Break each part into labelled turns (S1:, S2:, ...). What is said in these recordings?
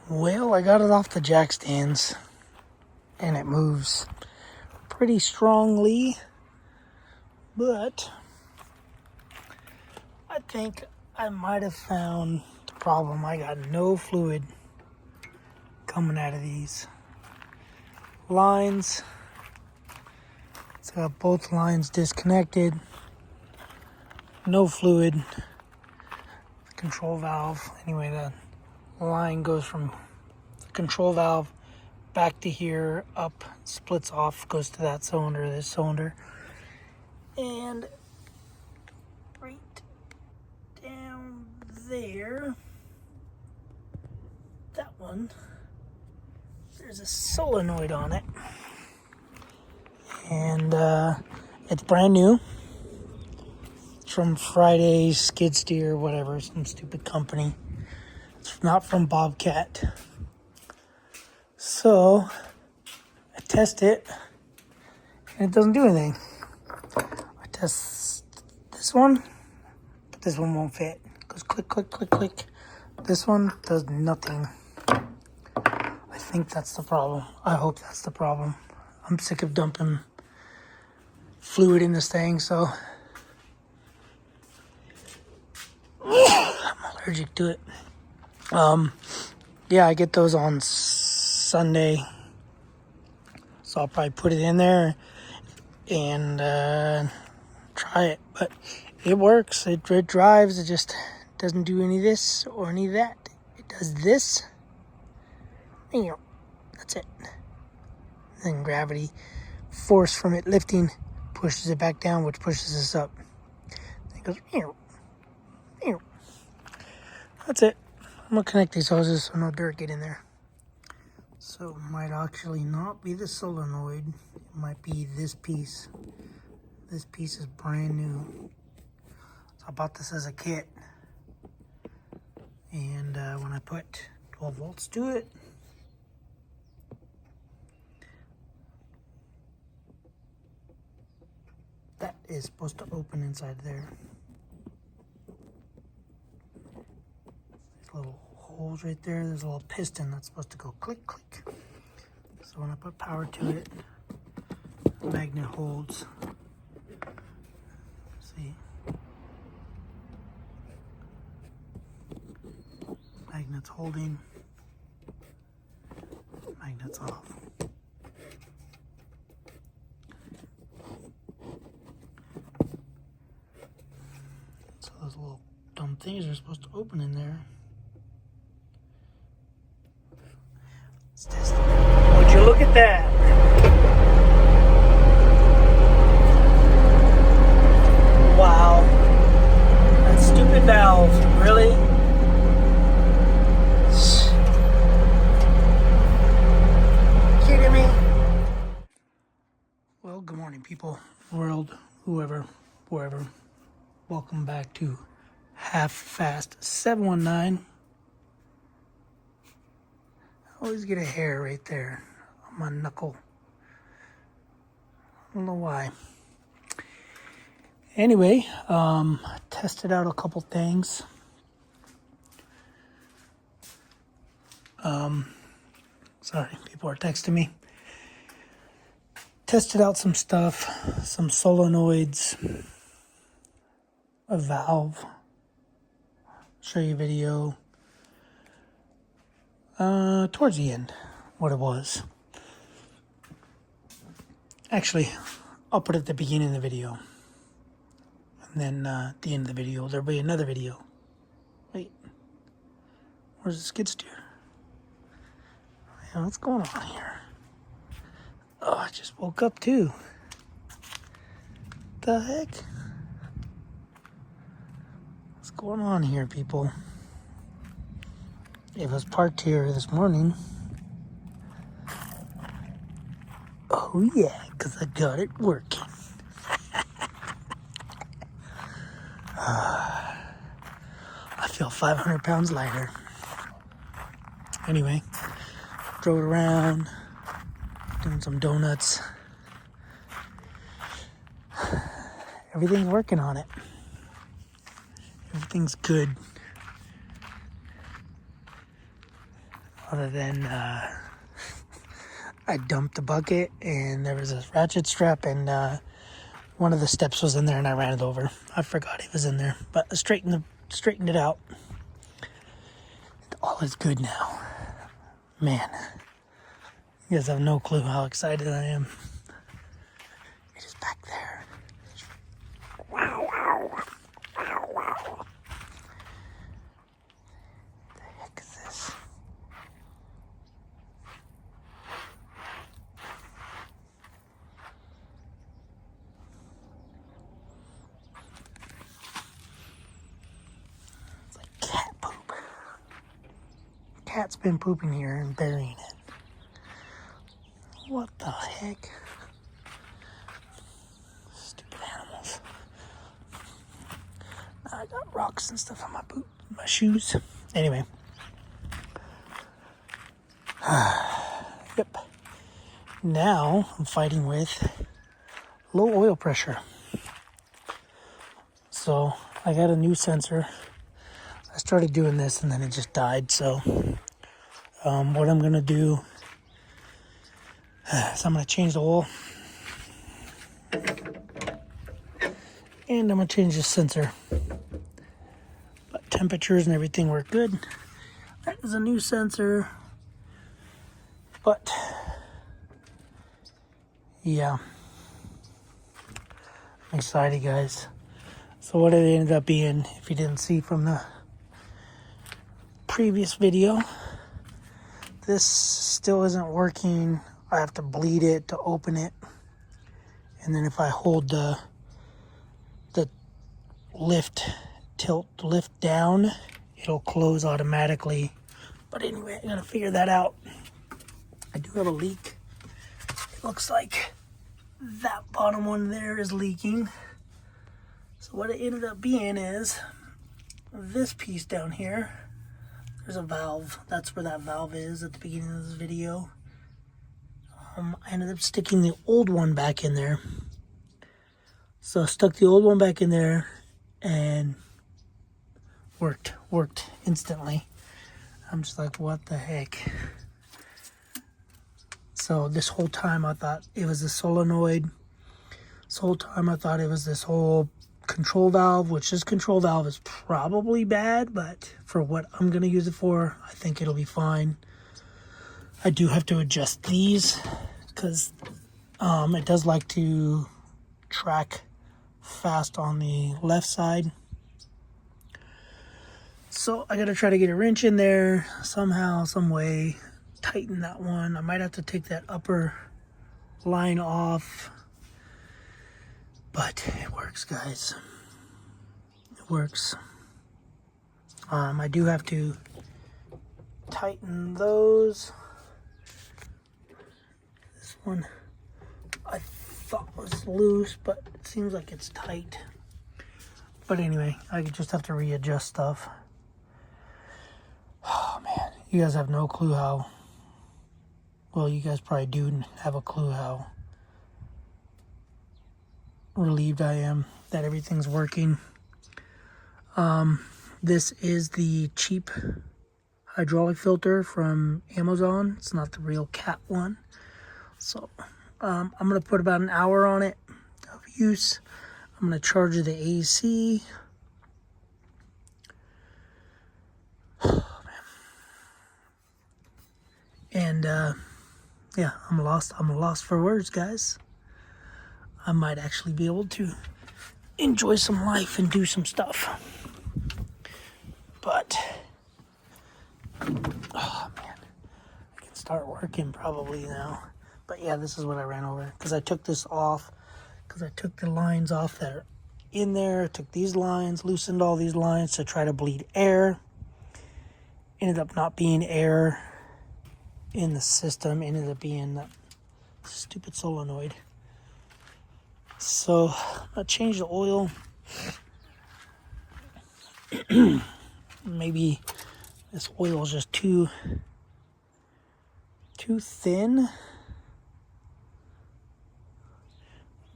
S1: Well, I got it off the jack stands and it moves pretty strongly, but I think I might have found the problem. I got no fluid coming out of these lines. It's got both lines disconnected, no fluid. The control valve, anyway, the line goes from the control valve back to here, up, splits off, goes to that cylinder, this cylinder, and right down there, that one, there's a solenoid on it, and it's brand new. It's from Friday's Skid Steer, whatever, some stupid company. It's not from Bobcat. So I test it, and it doesn't do anything. I test this one, but this one won't fit. It goes click, click, click, click. This one does nothing. I think that's the problem. I hope that's the problem. I'm sick of dumping fluid in this thing, so I'm allergic to it. Yeah, I get those on Sunday, so I'll probably put it in there and try it. But it works. It drives. It just doesn't do any of this or any of that. It does this. That's it. Then gravity, force from it lifting, pushes it back down, which pushes this up. It goes. That's it. I'm gonna connect these hoses so no dirt get in there. So it might actually not be the solenoid. It might be this piece. This piece is brand new. So I bought this as a kit. And when I put 12 volts to it, that is supposed to open inside there. Little holes right there. There's a little piston that's supposed to go click, click. So when I put power to it, the magnet holds. See? Magnet's holding. Magnet's off. So those little dumb things are supposed to open in there. Would you look at that? Wow. That stupid valve. Really? Kidding me? Well, good morning, people. World, whoever, wherever. Welcome back to Half Fast 719. I always get a hair right there on my knuckle. I don't know why. Anyway, tested out a couple things. Sorry, people are texting me. Tested out some stuff, some solenoids, a valve. Show you a video. Towards the end, what it was. Actually, I'll put it at the beginning of the video. And then at the end of the video, there'll be another video. Wait. Where's the skid steer? Man, what's going on here? Oh, I just woke up too. What the heck? What's going on here, people? It was parked here this morning. Oh yeah, because I got it working. I feel 500 pounds lighter. Anyway, drove it around, doing some donuts. Everything's working on it. Everything's good. other than I dumped the bucket and there was a ratchet strap and one of the steps was in there and I ran it over. I forgot it was in there, but I straightened it out. All is good now. Man, you guys have no clue how excited I am. It is back there. Wow, wow, wow, wow. What the heck is this? It's like cat poop. Cat's been pooping here and burying it. What the heck? Stupid animals. Now I got rocks and stuff on my shoes. Anyway. Yep. Now I'm fighting with low oil pressure. So I got a new sensor. I started doing this and then it just died. So what I'm going to do is I'm going to change the oil. And I'm going to change the sensor. But temperatures and everything work good. That is a new sensor. But yeah, I'm excited, guys. So what it ended up being, if you didn't see from the previous video, this still isn't working. I have to bleed it to open it, and then if I hold the lift down, it'll close automatically. But anyway, I gotta figure that out. I do have a leak. It looks like that bottom one there is leaking. So what it ended up being is this piece down here. There's a valve. That's where that valve is at the beginning of this video. I ended up sticking the old one back in there. So I stuck the old one back in there and worked instantly. I'm just like, what the heck? So this whole time I thought it was a solenoid. This whole time I thought it was this whole control valve, which this control valve is probably bad, but for what I'm going to use it for, I think it'll be fine. I do have to adjust these because it does like to track fast on the left side. So I got to try to get a wrench in there somehow, some way, tighten that one. I might have to take that upper line off, but it works, guys. It works. I do have to tighten those. This one I thought was loose, but it seems like it's tight. But anyway, I just have to readjust stuff. Oh man, you guys have no clue how, well, you guys probably do have a clue how relieved I am that everything's working. This is the cheap hydraulic filter from Amazon. It's not the real cat one. So I'm going to put about an hour on it of use. I'm going to charge the AC. Oh, man. And yeah, I'm lost for words, guys. I might actually be able to enjoy some life and do some stuff. But oh man, I can start working probably now. But yeah, this is what I ran over because I took this off, because I took the lines off that are in there. Took these lines, loosened all these lines to try to bleed air. Ended up not being air in the system. Ended up being that stupid solenoid. So I changed the oil. Maybe this oil is just too thin.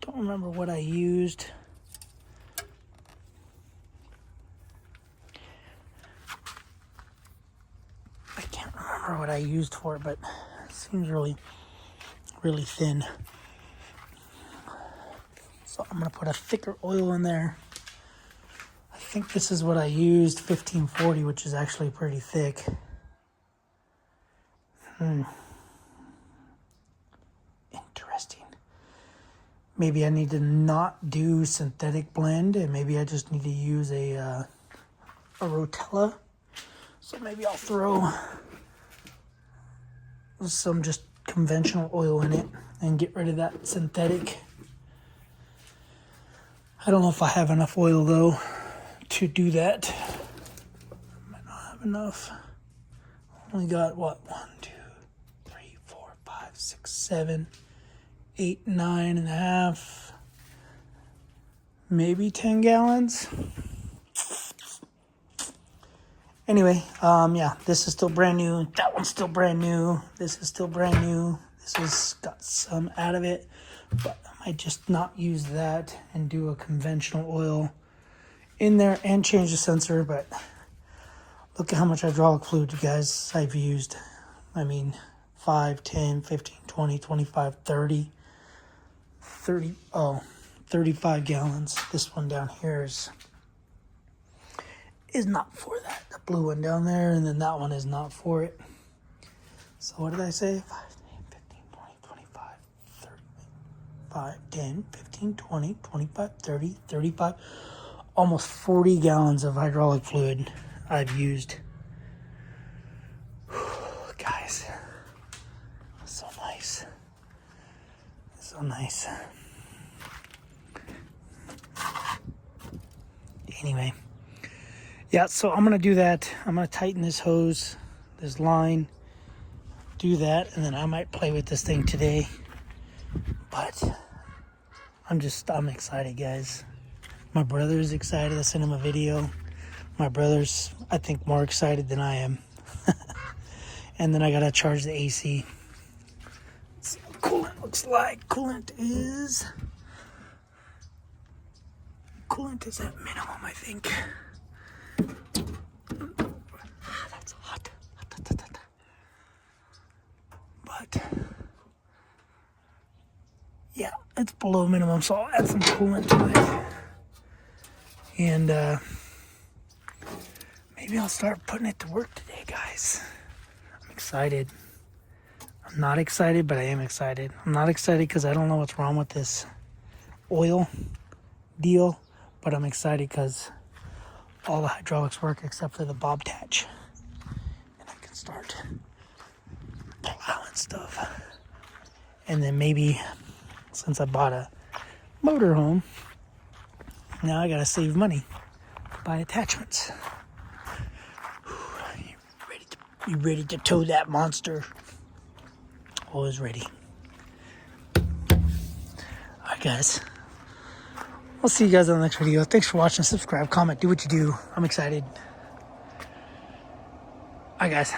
S1: Don't remember what I used. I can't remember remember what I used for it, but it seems really, really thin. So I'm going to put a thicker oil in there. I think this is what I used, 1540, which is actually pretty thick. Interesting. Maybe I need to not do synthetic blend, and maybe I just need to use a Rotella. So maybe I'll throw some just conventional oil in it and get rid of that synthetic. I don't know if I have enough oil though to do that. I might not have enough. Only got what? 1, 2, 3, 4, 5, 6, 7, 8, 9.5, maybe 10 gallons. Anyway, yeah, this is still brand new. That one's still brand new. This is still brand new. This has got some out of it, but I might just not use that and do a conventional oil in there and change the sensor. But look at how much hydraulic fluid, you guys, I've used. I mean, 5, 10, 15, 20, 25, 30, 35 gallons. This one down here is not for that. The blue one down there, and then that one is not for it. So what did I say? 5, 10, 15, 20, 25, 30, 5, 10, 15, 20, 25, 30, 35, almost 40 gallons of hydraulic fluid I've used. Guys, so nice. So nice. Anyway. Yeah, so I'm going to do that. I'm going to tighten this hose, this line, do that, and then I might play with this thing today. But I'm excited, guys. My brother's excited. I sent him a video. My brother's, I think, more excited than I am. And then I got to charge the AC. Let's see what coolant looks like. Coolant is at minimum, I think. That's hot. But yeah, it's below minimum, so I'll add some coolant to it. And maybe I'll start putting it to work today, guys. I'm excited. I'm not excited, but I am excited. I'm not excited because I don't know what's wrong with this oil deal, but I'm excited because all the hydraulics work except for the Bobcat. And I can start plowing stuff. And then maybe, since I bought a motorhome, now I gotta save money to buy attachments. You ready to tow that monster? Always ready. Alright, guys. I'll see you guys on the next video. Thanks for watching. Subscribe, comment, do what you do. I'm excited. Alright, guys.